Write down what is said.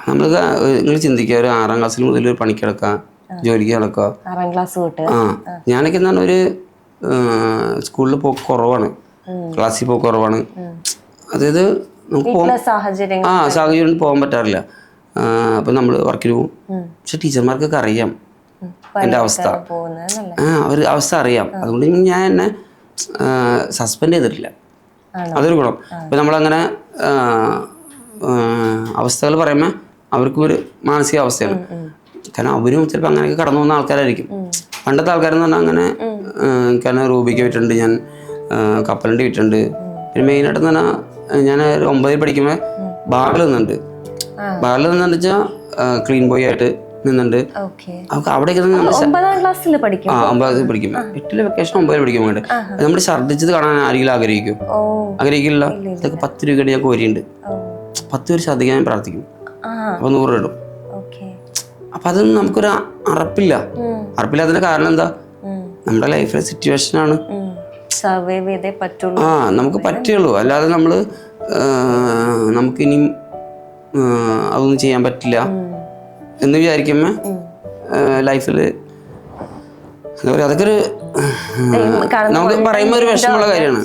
നമ്മൾ നിങ്ങൾ ചിന്തിക്കുക, ഒരു 6ാം ക്ലാസ്സിൽ മുതൽ ഒരു പണിക്ക് കിടക്കാം, ജോലിക്ക് കിടക്കുക. 6ാം ക്ലാസ് തൊട്ട് ഞാനൊക്കെ എന്താണ് ഒരു സ്കൂളിൽ പോക്ക് കുറവാണ്, ക്ലാസ്സിൽ പോക്ക് കുറവാണ്. അതായത് നമുക്ക് സാഹചര്യം പോകാൻ പറ്റാറില്ല. അപ്പം നമ്മൾ വർക്കിന് പോകും. പക്ഷെ ടീച്ചർമാർക്കൊക്കെ അറിയാം എൻ്റെ അവസ്ഥ, അവർ അവസ്ഥ അറിയാം. അതുകൊണ്ട് ഞാൻ എന്നെ സസ്പെൻഡ് ചെയ്തിട്ടില്ല. അതൊരു ഗുണം. അപ്പം നമ്മളങ്ങനെ അവസ്ഥകൾ പറയുമ്പോൾ അവർക്കും ഒരു മാനസികാവസ്ഥയാണ്. കാരണം അവരും ചിലപ്പോൾ അങ്ങനെയൊക്കെ കടന്നു പോകുന്ന ആൾക്കാരായിരിക്കും. പണ്ടത്തെ ആൾക്കാരെന്ന് പറഞ്ഞാൽ അങ്ങനെ കാരണം റൂബിക്ക് വിട്ടിട്ടുണ്ട്, ഞാൻ കപ്പലണ്ടി വിട്ടിട്ടുണ്ട്. പിന്നെ മെയിനായിട്ടെന്ന് പറഞ്ഞാൽ ഞാൻ 9ൽ പഠിക്കുമ്പോൾ ബാറിൽ നിന്നുണ്ട്. ബാറിൽ നിന്നെന്ന് വെച്ചാൽ ക്ലീൻ ബോയ് ആയിട്ട് നിന്നുണ്ട്. അവിടേക്ക് 9ാം ക്ലാസ്സിൽ പഠിക്കും. 9ാം പഠിക്കുമ്പോൾ 8ലെ വെക്കേഷൻ 9ൽ പഠിക്കുമ്പോൾ വേണ്ട നമ്മൾ ഛർദ്ദിച്ചത് കാണാൻ ആരെങ്കിലും ആഗ്രഹിക്കും? ആഗ്രഹിക്കില്ല. ഇതൊക്കെ 10 രൂപയുടെ ഞാൻ കോരിയുണ്ട്. 10 പേര് ഛർദ്ദിക്കാൻ ഞാൻ പ്രാർത്ഥിക്കും. അപ്പോൾ 100 രൂപ ഇടും. അപ്പം അതൊന്നും നമുക്കൊരു അറപ്പില്ലാത്തതിന്റെ കാരണം എന്താ? നമ്മുടെ ലൈഫിലെ സിറ്റുവേഷനാണ്. നമുക്ക് പറ്റുള്ളൂ. അല്ലാതെ നമുക്കിനി അതൊന്നും ചെയ്യാൻ പറ്റില്ല എന്ന് വിചാരിക്കുമ്പോൾ ലൈഫിൽ എന്താ പറയുക, അതൊക്കെ ഒരു നമുക്ക് പറയുമ്പോൾ ഒരു വിഷമമുള്ള കാര്യമാണ്.